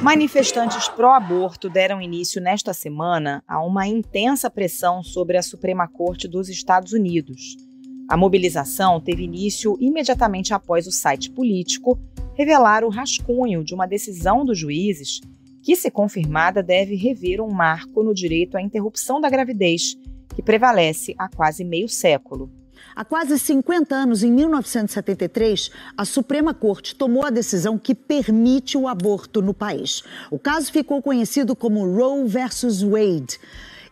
Manifestantes pró-aborto deram início nesta semana a uma intensa pressão sobre a Suprema Corte dos Estados Unidos. A mobilização teve início imediatamente após o site político revelar o rascunho de uma decisão dos juízes que, se confirmada, deve rever um marco no direito à interrupção da gravidez, que prevalece há quase meio século. Há quase 50 anos, em 1973, a Suprema Corte tomou a decisão que permite o aborto no país. O caso ficou conhecido como Roe versus Wade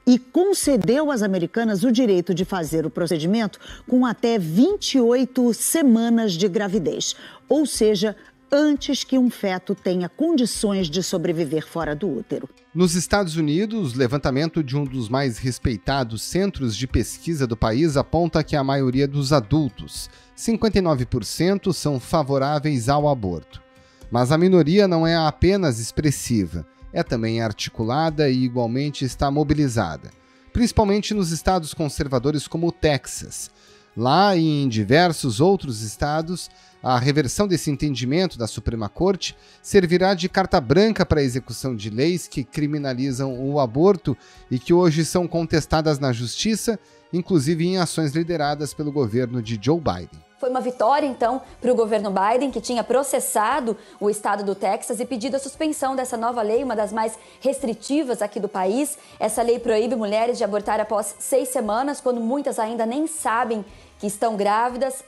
e concedeu às americanas o direito de fazer o procedimento com até 28 semanas de gravidez, ou seja, antes que um feto tenha condições de sobreviver fora do útero. Nos Estados Unidos, o levantamento de um dos mais respeitados centros de pesquisa do país aponta que a maioria dos adultos, 59%, são favoráveis ao aborto. Mas a minoria não é apenas expressiva, é também articulada e igualmente está mobilizada, principalmente nos estados conservadores como o Texas. Lá e em diversos outros estados, a reversão desse entendimento da Suprema Corte servirá de carta branca para a execução de leis que criminalizam o aborto e que hoje são contestadas na Justiça, inclusive em ações lideradas pelo governo de Joe Biden. Foi uma vitória, então, para o governo Biden, que tinha processado o estado do Texas e pedido a suspensão dessa nova lei, uma das mais restritivas aqui do país. Essa lei proíbe mulheres de abortar após 6 semanas, quando muitas ainda nem sabem que estão grávidas.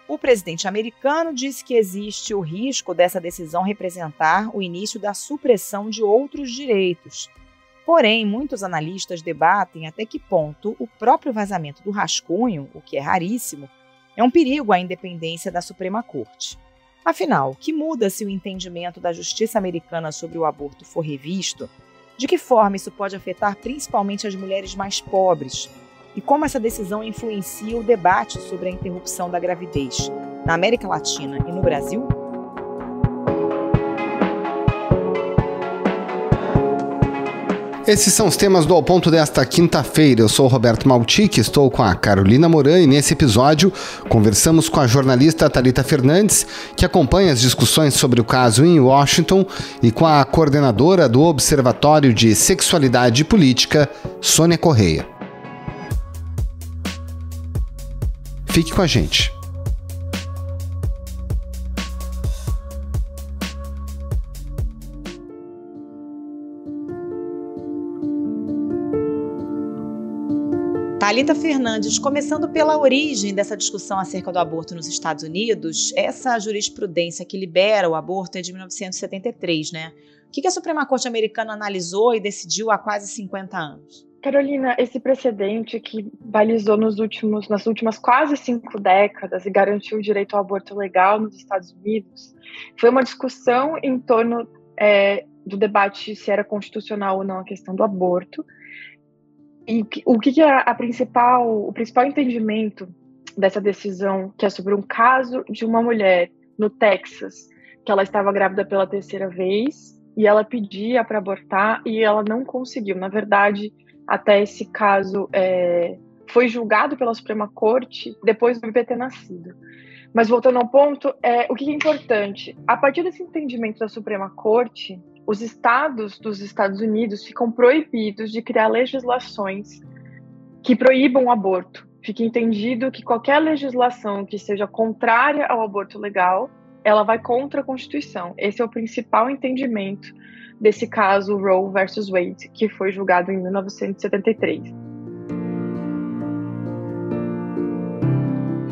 O presidente americano disse que existe o risco dessa decisão representar o início da supressão de outros direitos. Porém, muitos analistas debatem até que ponto o próprio vazamento do rascunho, o que é raríssimo, é um perigo à independência da Suprema Corte. Afinal, o que muda se o entendimento da justiça americana sobre o aborto for revisto? De que forma isso pode afetar principalmente as mulheres mais pobres? E como essa decisão influencia o debate sobre a interrupção da gravidez na América Latina e no Brasil? Esses são os temas do Ao Ponto desta quinta-feira. Eu sou o Roberto Maltic, estou com a Carolina Moran e nesse episódio conversamos com a jornalista Thalita Fernandes, que acompanha as discussões sobre o caso em Washington, e com a coordenadora do Observatório de Sexualidade e Política, Sônia Correia. Fique com a gente. Thalita Fernandes, começando pela origem dessa discussão acerca do aborto nos Estados Unidos, essa jurisprudência que libera o aborto é de 1973, né? O que a Suprema Corte americana analisou e decidiu há quase 50 anos? Carolina, esse precedente que balizou nas últimas quase 5 décadas e garantiu o direito ao aborto legal nos Estados Unidos, foi uma discussão em torno do debate se era constitucional ou não a questão do aborto. E o que é o principal entendimento dessa decisão, que é sobre um caso de uma mulher no Texas, que ela estava grávida pela 3ª vez e ela pedia para abortar e ela não conseguiu. Na verdade, até esse caso foi julgado pela Suprema Corte depois do bebê ter nascido. Mas voltando ao ponto, o que é importante? A partir desse entendimento da Suprema Corte, os estados dos Estados Unidos ficam proibidos de criar legislações que proíbam o aborto. Fica entendido que qualquer legislação que seja contrária ao aborto legal, ela vai contra a Constituição. Esse é o principal entendimento desse caso Roe versus Wade, que foi julgado em 1973.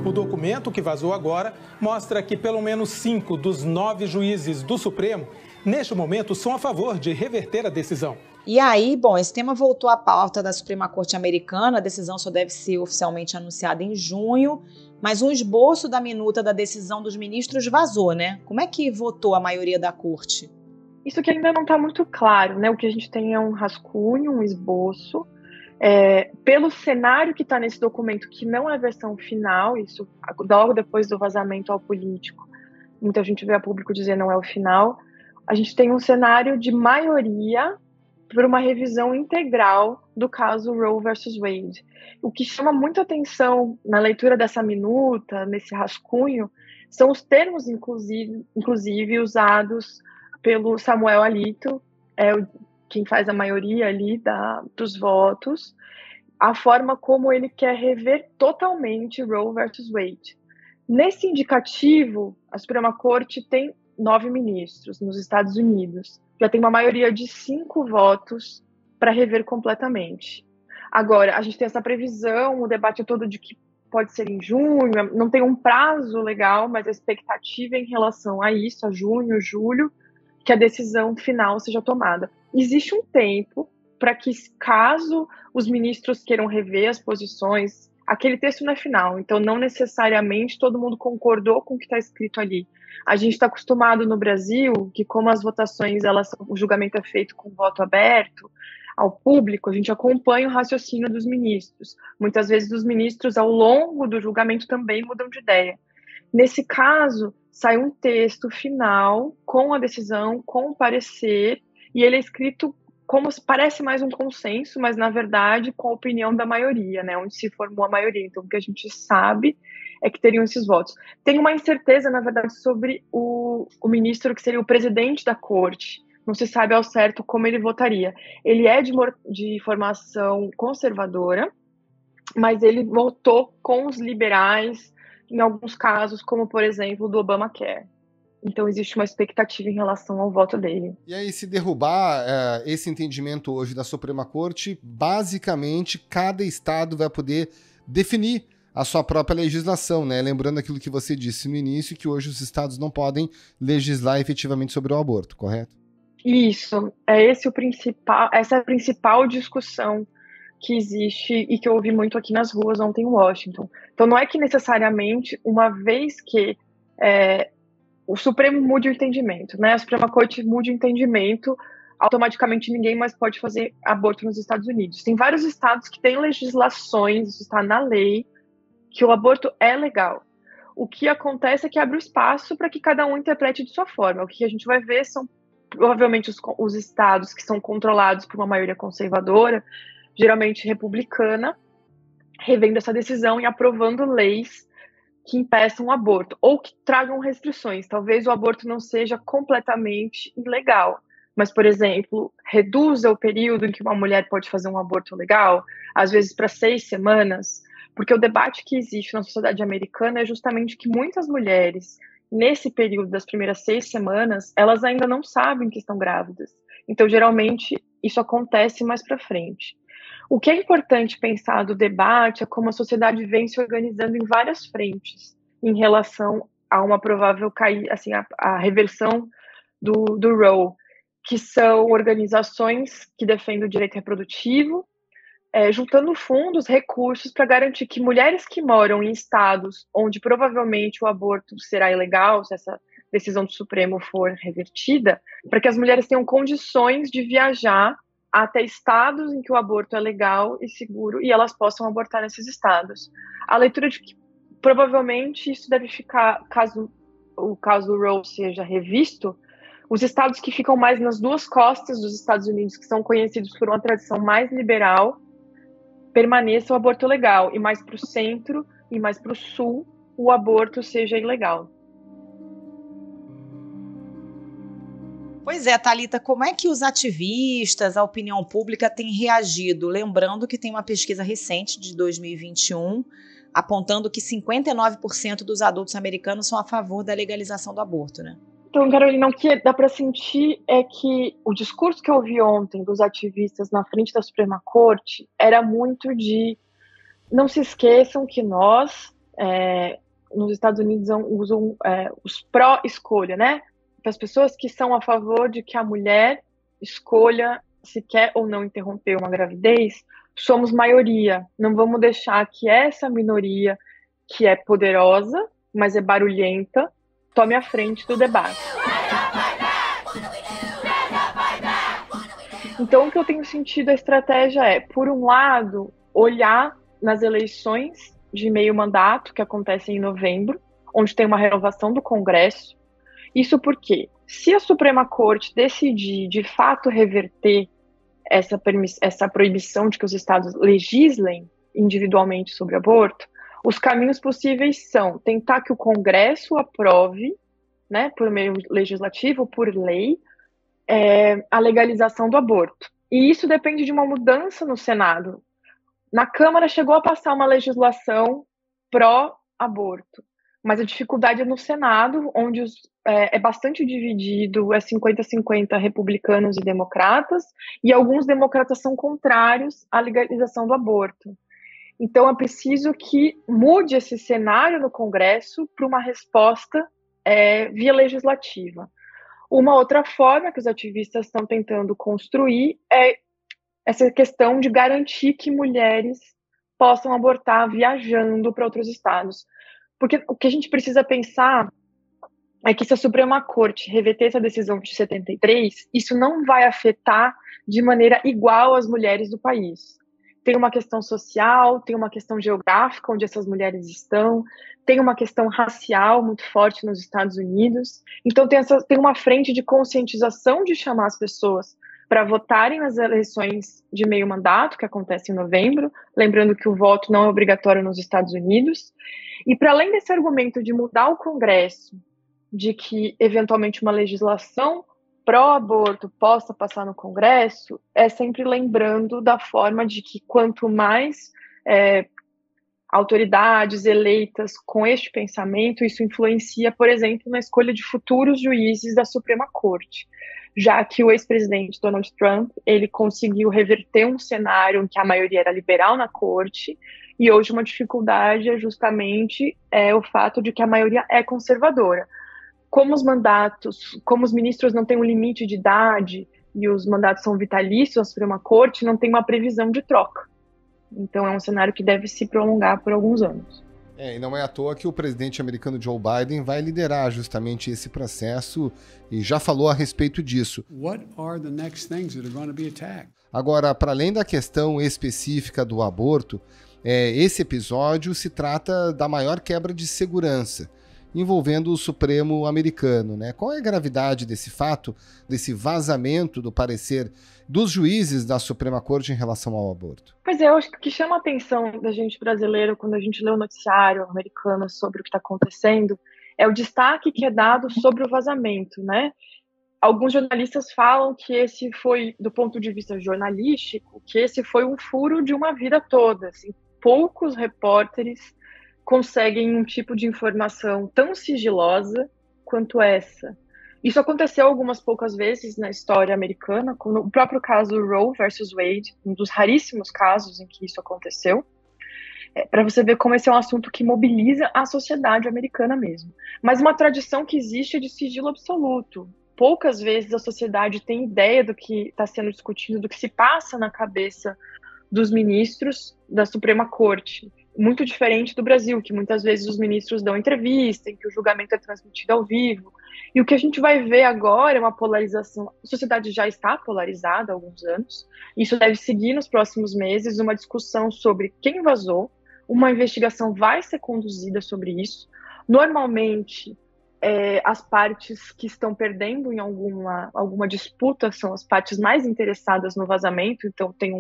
O documento que vazou agora mostra que pelo menos 5 dos 9 juízes do Supremo, neste momento, são a favor de reverter a decisão. E aí, esse tema voltou à pauta da Suprema Corte americana. A decisão só deve ser oficialmente anunciada em junho, mas um esboço da minuta da decisão dos ministros vazou, né? Como é que votou a maioria da corte? Isso que ainda não está muito claro, né? O que a gente tem é um rascunho, um esboço. Pelo cenário que está nesse documento, que não é a versão final, isso logo depois do vazamento ao político, muita gente veio a público dizer não é o final, a gente tem um cenário de maioria por uma revisão integral do caso Roe versus Wade. O que chama muita atenção na leitura dessa minuta, nesse rascunho, são os termos, inclusive usados pelo Samuel Alito, quem faz a maioria ali dos votos, a forma como ele quer rever totalmente Roe versus Wade. Nesse indicativo, a Suprema Corte tem 9 ministros nos Estados Unidos. Já tem uma maioria de 5 votos para rever completamente. Agora, a gente tem essa previsão, o debate todo de que pode ser em junho, não tem um prazo legal, mas a expectativa em relação a isso, a junho, julho, que a decisão final seja tomada. Existe um tempo para que, caso os ministros queiram rever as posições, aquele texto não é final, então não necessariamente todo mundo concordou com o que está escrito ali. A gente está acostumado no Brasil que, como as votações, o julgamento é feito com voto aberto ao público, a gente acompanha o raciocínio dos ministros. Muitas vezes os ministros, ao longo do julgamento, também mudam de ideia. Nesse caso, sai um texto final com a decisão, com o parecer, e ele é escrito como parece mais um consenso, mas na verdade com a opinião da maioria, né, onde se formou a maioria. Então o que a gente sabe é que teriam esses votos. Tem uma incerteza, na verdade, sobre o ministro que seria o presidente da corte. Não se sabe ao certo como ele votaria. Ele é de formação conservadora, mas ele votou com os liberais em alguns casos, como por exemplo do Obamacare. Então existe uma expectativa em relação ao voto dele. E aí, se derrubar esse entendimento hoje da Suprema Corte, basicamente cada estado vai poder definir a sua própria legislação, né? Lembrando aquilo que você disse no início, que hoje os estados não podem legislar efetivamente sobre o aborto, correto? Isso, essa é a principal discussão que existe e que eu ouvi muito aqui nas ruas ontem em Washington. Então não é que necessariamente, uma vez que o Supremo mude o entendimento, né? A Suprema Corte mude o entendimento, automaticamente ninguém mais pode fazer aborto nos Estados Unidos. Tem vários estados que têm legislações, isso está na lei, que o aborto é legal. O que acontece é que abre o espaço para que cada um interprete de sua forma. O que a gente vai ver são, provavelmente, os estados que são controlados por uma maioria conservadora, geralmente republicana, revendo essa decisão e aprovando leis que impeçam o aborto, ou que tragam restrições. Talvez o aborto não seja completamente ilegal, mas, por exemplo, reduza o período em que uma mulher pode fazer um aborto legal, às vezes para 6 semanas, porque o debate que existe na sociedade americana é justamente que muitas mulheres, nesse período das primeiras 6 semanas, elas ainda não sabem que estão grávidas. Então, geralmente, isso acontece mais para frente. O que é importante pensar do debate é como a sociedade vem se organizando em várias frentes em relação a uma provável a reversão do Roe, que são organizações que defendem o direito reprodutivo, juntando fundos, recursos para garantir que mulheres que moram em estados onde provavelmente o aborto será ilegal, se essa decisão do Supremo for revertida, para que as mulheres tenham condições de viajar até estados em que o aborto é legal e seguro e elas possam abortar nesses estados. A leitura de que provavelmente isso deve ficar, caso o caso Roe seja revisto, os estados que ficam mais nas duas costas dos Estados Unidos, que são conhecidos por uma tradição mais liberal, permaneça o aborto legal, e mais para o centro e mais para o sul o aborto seja ilegal. Pois é, Thalita, como é que os ativistas, a opinião pública têm reagido? Lembrando que tem uma pesquisa recente de 2021 apontando que 59% dos adultos americanos são a favor da legalização do aborto, né? Então, Carolina, o que dá para sentir é que o discurso que eu ouvi ontem dos ativistas na frente da Suprema Corte era muito de não se esqueçam que nós, nos Estados Unidos, usam os pró-escolha, né? Para as pessoas que são a favor de que a mulher escolha se quer ou não interromper uma gravidez, somos maioria. Não vamos deixar que essa minoria, que é poderosa, mas é barulhenta, tome a frente do debate. Então, o que eu tenho sentido, a estratégia é, por um lado, olhar nas eleições de meio mandato, que acontecem em novembro, onde tem uma renovação do Congresso. Isso porque, se a Suprema Corte decidir, de fato, reverter essa proibição de que os estados legislem individualmente sobre aborto, os caminhos possíveis são tentar que o Congresso aprove, né, por meio legislativo, por lei, a legalização do aborto. E isso depende de uma mudança no Senado. Na Câmara chegou a passar uma legislação pró-aborto, mas a dificuldade é no Senado, onde é bastante dividido, é 50-50 republicanos e democratas, e alguns democratas são contrários à legalização do aborto. Então é preciso que mude esse cenário no Congresso para uma resposta via legislativa. Uma outra forma que os ativistas estão tentando construir é essa questão de garantir que mulheres possam abortar viajando para outros estados. Porque o que a gente precisa pensar é que se a Suprema Corte reverter essa decisão de 73, isso não vai afetar de maneira igual as mulheres do país. Tem uma questão social, tem uma questão geográfica, onde essas mulheres estão, tem uma questão racial muito forte nos Estados Unidos. Então, tem uma frente de conscientização de chamar as pessoas para votarem nas eleições de meio mandato, que acontece em novembro, lembrando que o voto não é obrigatório nos Estados Unidos. E para além desse argumento de mudar o Congresso, de que eventualmente uma legislação pró-aborto possa passar no Congresso, é sempre lembrando da forma de que quanto mais autoridades eleitas com este pensamento, isso influencia, por exemplo, na escolha de futuros juízes da Suprema Corte, já que o ex-presidente Donald Trump, ele conseguiu reverter um cenário em que a maioria era liberal na corte, e hoje uma dificuldade é justamente o fato de que a maioria é conservadora. Como os ministros não têm um limite de idade e os mandatos são vitalícios, a Suprema Corte não tem uma previsão de troca. Então é um cenário que deve se prolongar por alguns anos. E não é à toa que o presidente americano Joe Biden vai liderar justamente esse processo e já falou a respeito disso. Agora, para além da questão específica do aborto, esse episódio se trata da maior quebra de segurança envolvendo o Supremo americano, né? Qual é a gravidade desse fato, desse vazamento do parecer dos juízes da Suprema Corte em relação ao aborto? Pois é, eu acho que o que chama a atenção da gente brasileiro quando a gente lê o noticiário americano sobre o que está acontecendo é o destaque que é dado sobre o vazamento, né? Alguns jornalistas falam que esse foi, do ponto de vista jornalístico, que esse foi um furo de uma vida toda. Assim, poucos repórteres conseguem um tipo de informação tão sigilosa quanto essa. Isso aconteceu algumas poucas vezes na história americana, como o próprio caso Roe versus Wade, um dos raríssimos casos em que isso aconteceu, para você ver como esse é um assunto que mobiliza a sociedade americana mesmo. Mas uma tradição que existe é de sigilo absoluto. Poucas vezes a sociedade tem ideia do que está sendo discutido, do que se passa na cabeça dos ministros da Suprema Corte. Muito diferente do Brasil, que muitas vezes os ministros dão entrevista, em que o julgamento é transmitido ao vivo. E o que a gente vai ver agora é uma polarização. A sociedade já está polarizada há alguns anos. Isso deve seguir nos próximos meses, uma discussão sobre quem vazou. Uma investigação vai ser conduzida sobre isso. Normalmente, as partes que estão perdendo em alguma disputa são as partes mais interessadas no vazamento. Então, tem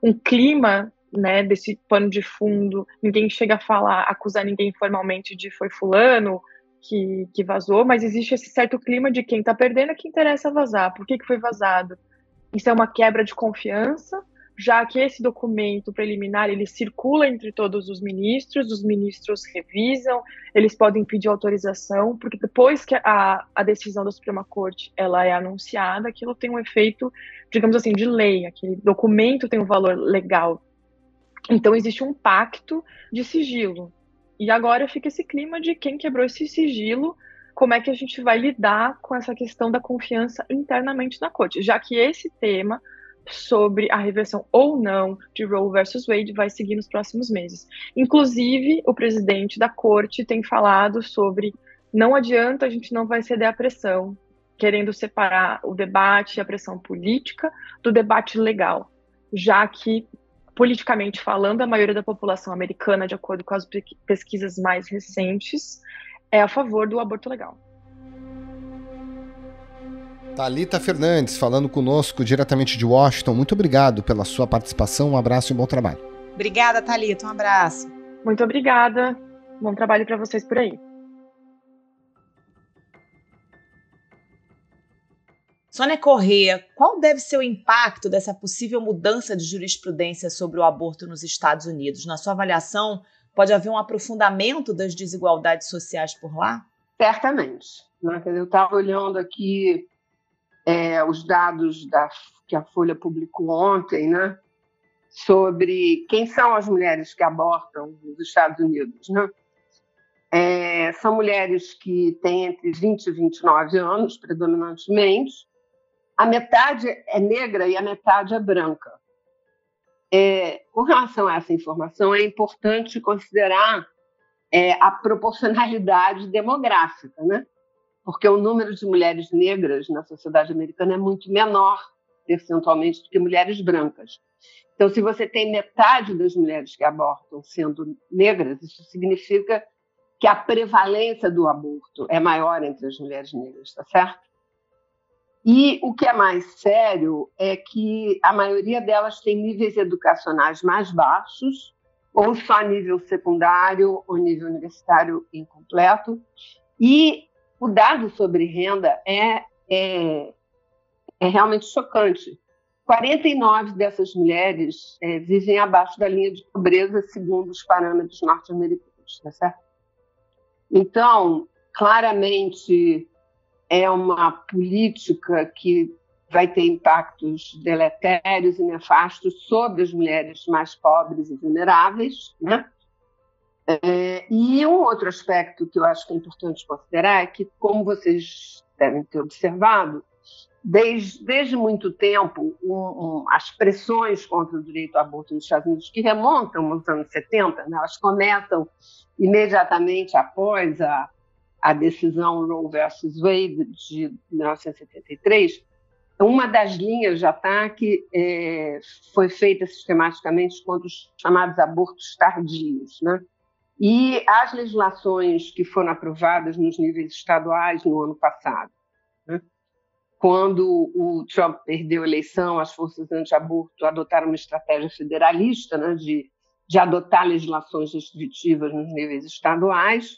um clima, né, desse pano de fundo, ninguém chega a acusar ninguém formalmente de foi fulano que vazou, mas existe esse certo clima de quem está perdendo é que interessa vazar. Por que foi vazado? Isso é uma quebra de confiança, já que esse documento preliminar, ele circula entre todos os ministros revisam, eles podem pedir autorização, porque depois que a decisão da Suprema Corte ela é anunciada, aquilo tem um efeito, digamos assim, de lei, aquele documento tem um valor legal. Então, existe um pacto de sigilo. E agora fica esse clima de quem quebrou esse sigilo, como é que a gente vai lidar com essa questão da confiança internamente na corte, já que esse tema sobre a reversão ou não de Roe versus Wade vai seguir nos próximos meses. Inclusive, o presidente da corte tem falado sobre não adianta, a gente não vai ceder à pressão, querendo separar o debate e a pressão política do debate legal, já que politicamente falando, a maioria da população americana, de acordo com as pesquisas mais recentes, é a favor do aborto legal. Thalita Fernandes, falando conosco diretamente de Washington. Muito obrigado pela sua participação. Um abraço e um bom trabalho. Obrigada, Thalita. Um abraço. Muito obrigada. Bom trabalho para vocês por aí. Sônia Corrêa, qual deve ser o impacto dessa possível mudança de jurisprudência sobre o aborto nos Estados Unidos? Na sua avaliação, pode haver um aprofundamento das desigualdades sociais por lá? Certamente. Né? Eu estava olhando aqui os dados que a Folha publicou ontem, né? Sobre quem são as mulheres que abortam nos Estados Unidos. Né? São mulheres que têm entre 20 e 29 anos, predominantemente. A metade é negra e a metade é branca. Com relação a essa informação, é importante considerar a proporcionalidade demográfica, né? Porque o número de mulheres negras na sociedade americana é muito menor, percentualmente, do que mulheres brancas. Então, se você tem metade das mulheres que abortam sendo negras, isso significa que a prevalência do aborto é maior entre as mulheres negras, tá certo? E o que é mais sério é que a maioria delas tem níveis educacionais mais baixos, ou só nível secundário, ou nível universitário incompleto. E o dado sobre renda é realmente chocante. 49 dessas mulheres vivem abaixo da linha de pobreza, segundo os parâmetros norte-americanos, tá certo? Então, claramente, é uma política que vai ter impactos deletérios e nefastos sobre as mulheres mais pobres e vulneráveis, né? E um outro aspecto que eu acho que é importante considerar é que, como vocês devem ter observado, desde muito tempo, as pressões contra o direito ao aborto nos Estados Unidos, que remontam aos anos 70, né, elas começam imediatamente após a decisão Roe versus Wade de 1973. Uma das linhas de ataque foi feita sistematicamente contra os chamados abortos tardios, né? E as legislações que foram aprovadas nos níveis estaduais no ano passado, né? Quando o Trump perdeu a eleição, as forças anti-aborto adotaram uma estratégia federalista, né, de adotar legislações restritivas nos níveis estaduais.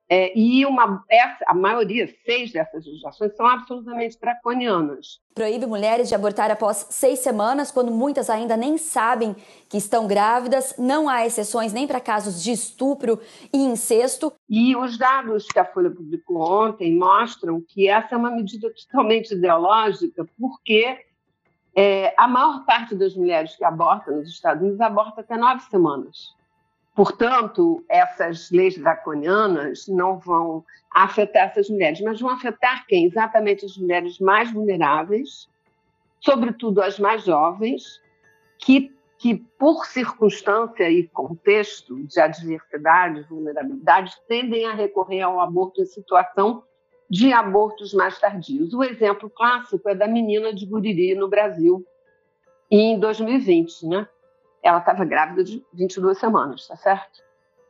E a maioria, 6 dessas legislações, são absolutamente draconianas. Proíbe mulheres de abortar após 6 semanas, quando muitas ainda nem sabem que estão grávidas. Não há exceções nem para casos de estupro e incesto. E os dados que a Folha publicou ontem mostram que essa é uma medida totalmente ideológica, porque a maior parte das mulheres que abortam nos Estados Unidos aborta até 9 semanas. Portanto, essas leis draconianas não vão afetar essas mulheres, mas vão afetar quem? Exatamente as mulheres mais vulneráveis, sobretudo as mais jovens, que por circunstância e contexto de adversidade, vulnerabilidade, tendem a recorrer ao aborto em situação de abortos mais tardios. O exemplo clássico é da menina de Guriri, no Brasil, em 2020, né? Ela estava grávida de 22 semanas, tá certo?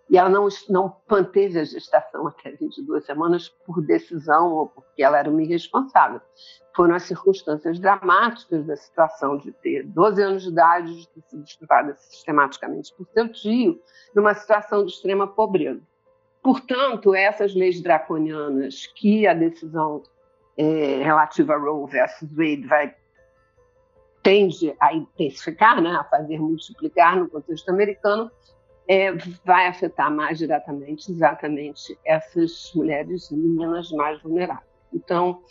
E ela não manteve a gestação até 22 semanas por decisão ou porque ela era uma irresponsável. Foram as circunstâncias dramáticas da situação de ter 12 anos de idade, de ter sido estuprada sistematicamente por seu tio, numa situação de extrema pobreza. Portanto, essas leis draconianas que a decisão relativa a Roe versus Wade tende a intensificar, né, a fazer multiplicar no contexto americano, vai afetar mais diretamente exatamente essas mulheres e meninas mais vulneráveis. Então,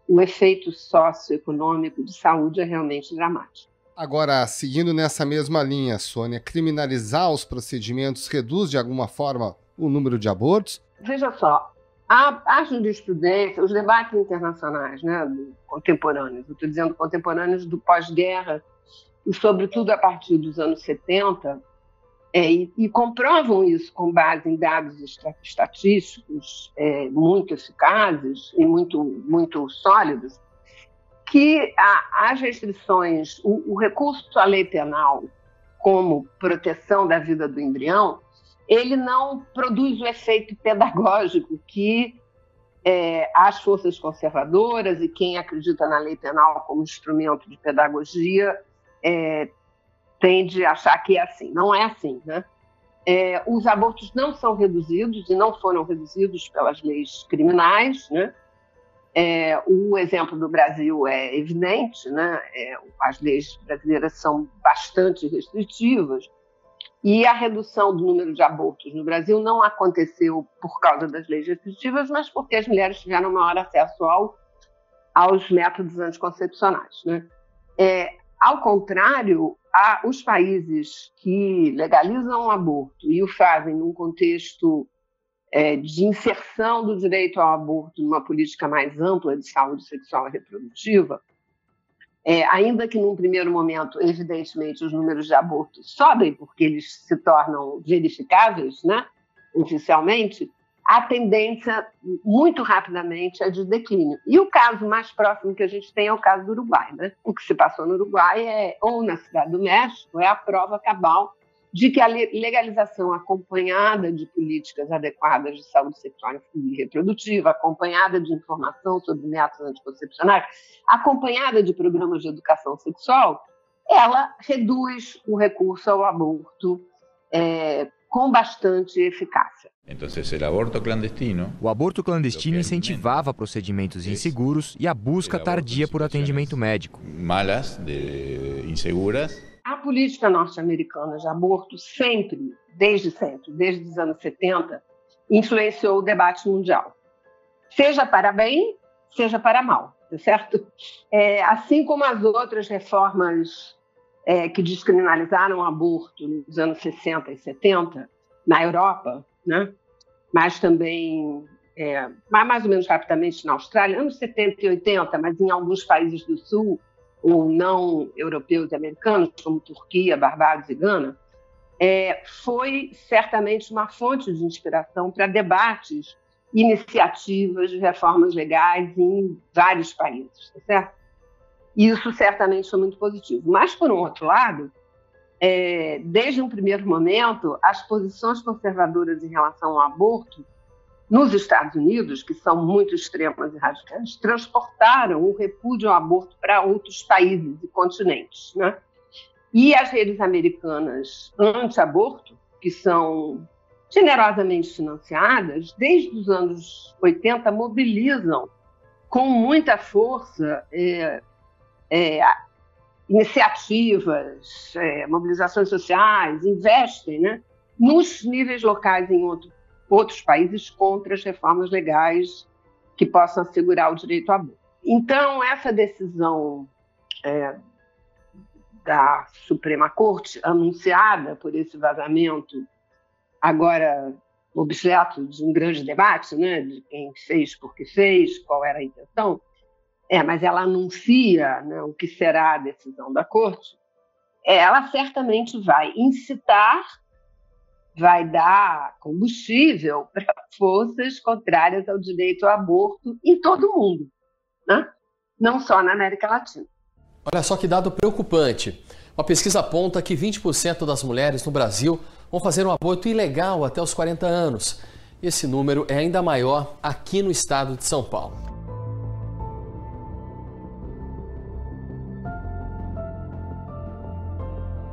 o efeito socioeconômico de saúde é realmente dramático. Agora, seguindo nessa mesma linha, Sônia, criminalizar os procedimentos reduz de alguma forma o número de abortos? Veja só, a jurisprudência, os debates internacionais, né, contemporâneos, eu estou dizendo contemporâneos do pós-guerra, e sobretudo a partir dos anos 70, e comprovam isso com base em dados estatísticos muito eficazes e muito sólidos, que as restrições, o recurso à lei penal como proteção da vida do embrião, ele não produz o efeito pedagógico que as forças conservadoras e quem acredita na lei penal como instrumento de pedagogia tende a achar que é assim. Não é assim, né? Os abortos não são reduzidos e não foram reduzidos pelas leis criminais, né? O exemplo do Brasil é evidente, né? As leis brasileiras são bastante restritivas e a redução do número de abortos no Brasil não aconteceu por causa das leis restritivas, mas porque as mulheres tiveram maior acesso aos métodos anticoncepcionais, né? Ao contrário, os países que legalizam o aborto e o fazem num contexto de inserção do direito ao aborto numa política mais ampla de saúde sexual e reprodutiva, ainda que num primeiro momento, evidentemente, os números de aborto sobem porque eles se tornam verificáveis, né, oficialmente, a tendência muito rapidamente é de declínio. E o caso mais próximo que a gente tem é o caso do Uruguai, né? O que se passou no Uruguai ou na Cidade do México é a prova cabal de que a legalização acompanhada de políticas adequadas de saúde sexual e reprodutiva, acompanhada de informação sobre métodos anticoncepcionais, acompanhada de programas de educação sexual, ela reduz o recurso ao aborto com bastante eficácia. O aborto clandestino incentivava procedimentos inseguros e a busca tardia por atendimento médico. A política norte-americana de aborto desde os anos 70, influenciou o debate mundial. Seja para bem, seja para mal, tá certo? Assim como as outras reformas que descriminalizaram o aborto nos anos 60 e 70, na Europa, né? Mas também, mais ou menos rapidamente na Austrália, anos 70 e 80, mas em alguns países do Sul, ou não europeus e americanos, como Turquia, Barbados e Gana, foi certamente uma fonte de inspiração para debates, iniciativas de reformas legais em vários países, tá certo? Isso certamente foi muito positivo. Mas, por um outro lado, desde um primeiro momento, as posições conservadoras em relação ao aborto nos Estados Unidos, que são muito extremas e radicais, transportaram o repúdio ao aborto para outros países e continentes, né? E as redes americanas anti-aborto, que são generosamente financiadas, desde os anos 80, mobilizam com muita força iniciativas, mobilizações sociais, investem, né, nos níveis locais em outros países contra as reformas legais que possam assegurar o direito ao aborto. Então, essa decisão da Suprema Corte, anunciada por esse vazamento, agora objeto de um grande debate, né, de quem fez, por que fez, qual era a intenção, mas ela anuncia, né, o que será a decisão da Corte, ela certamente vai incitar, vai dar combustível para forças contrárias ao direito ao aborto em todo o mundo, né? Não só na América Latina. Olha só que dado preocupante. Uma pesquisa aponta que 20% das mulheres no Brasil vão fazer um aborto ilegal até os 40 anos. E esse número é ainda maior aqui no estado de São Paulo.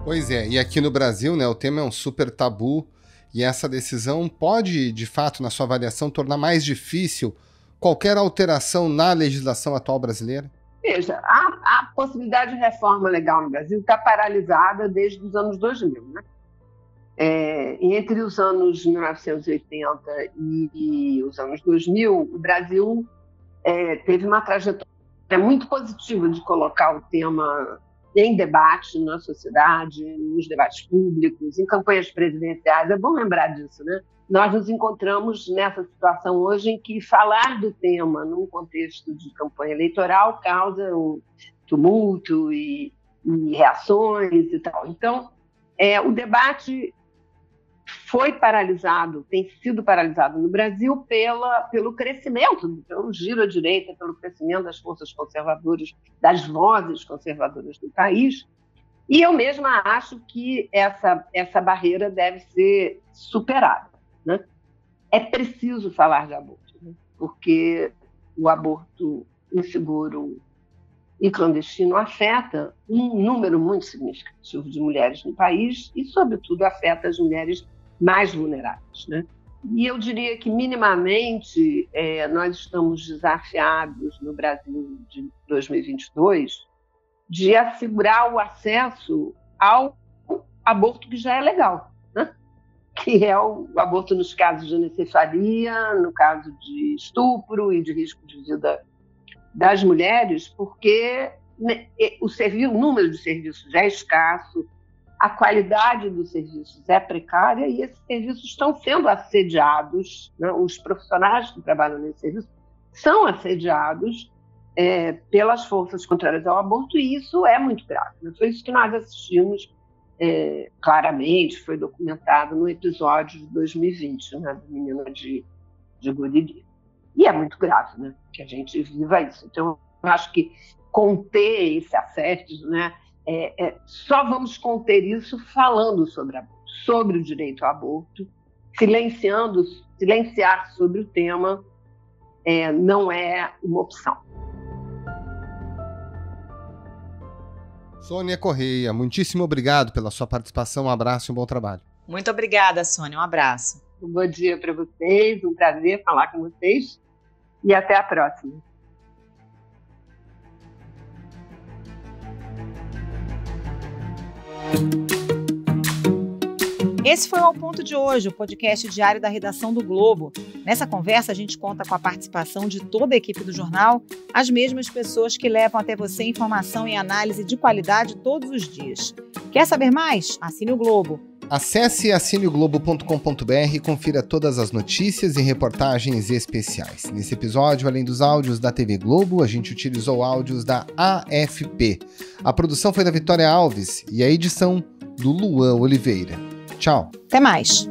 Pois é, e aqui no Brasil, né, o tema é um super tabu e essa decisão pode, de fato, na sua avaliação, tornar mais difícil qualquer alteração na legislação atual brasileira? Veja, a possibilidade de reforma legal no Brasil está paralisada desde os anos 2000, né? Entre os anos 1980 e os anos 2000, o Brasil teve uma trajetória muito positiva de colocar o tema em debate na sociedade, nos debates públicos, em campanhas presidenciais. É bom lembrar disso, né? Nós nos encontramos nessa situação hoje em que falar do tema num contexto de campanha eleitoral causa um tumulto e reações e tal. Então, o debate foi paralisado, tem sido paralisado no Brasil pelo crescimento, pelo giro à direita, pelo crescimento das forças conservadoras, das vozes conservadoras do país. E eu mesma acho que essa barreira deve ser superada, né? É preciso falar de aborto, né? Porque o aborto inseguro e clandestino afeta um número muito significativo de mulheres no país e, sobretudo, afeta as mulheres mais vulneráveis, né? E eu diria que, minimamente, nós estamos desafiados no Brasil de 2022 de assegurar o acesso ao aborto que já é legal, né? Que é o aborto nos casos de anencefalia, no caso de estupro e de risco de vida das mulheres, porque o número de serviços é escasso, a qualidade dos serviços é precária e esses serviços estão sendo assediados, né? Os profissionais que trabalham nesse serviço são assediados pelas forças contrárias ao aborto, e isso é muito grave, né? Foi isso que nós assistimos claramente, foi documentado no episódio de 2020, né, do menino de Guriri. E é muito grave, né, que a gente viva isso. Então, eu acho que conter esse assédio, né, só vamos conter isso falando sobre aborto, sobre o direito ao aborto, silenciar sobre o tema não é uma opção. Sônia Correia, muitíssimo obrigado pela sua participação, um abraço e um bom trabalho. Muito obrigada, Sônia, um abraço. Um bom dia para vocês, um prazer falar com vocês e até a próxima. Esse foi o Ao Ponto de hoje, o podcast diário da redação do Globo. Nessa conversa, a gente conta com a participação de toda a equipe do jornal, as mesmas pessoas que levam até você informação e análise de qualidade todos os dias. Quer saber mais? Assine o Globo. Acesse assineoglobo.com.br e confira todas as notícias e reportagens especiais. Nesse episódio, além dos áudios da TV Globo, a gente utilizou áudios da AFP. A produção foi da Vitória Alves e a edição do Luan Oliveira. Tchau. Até mais.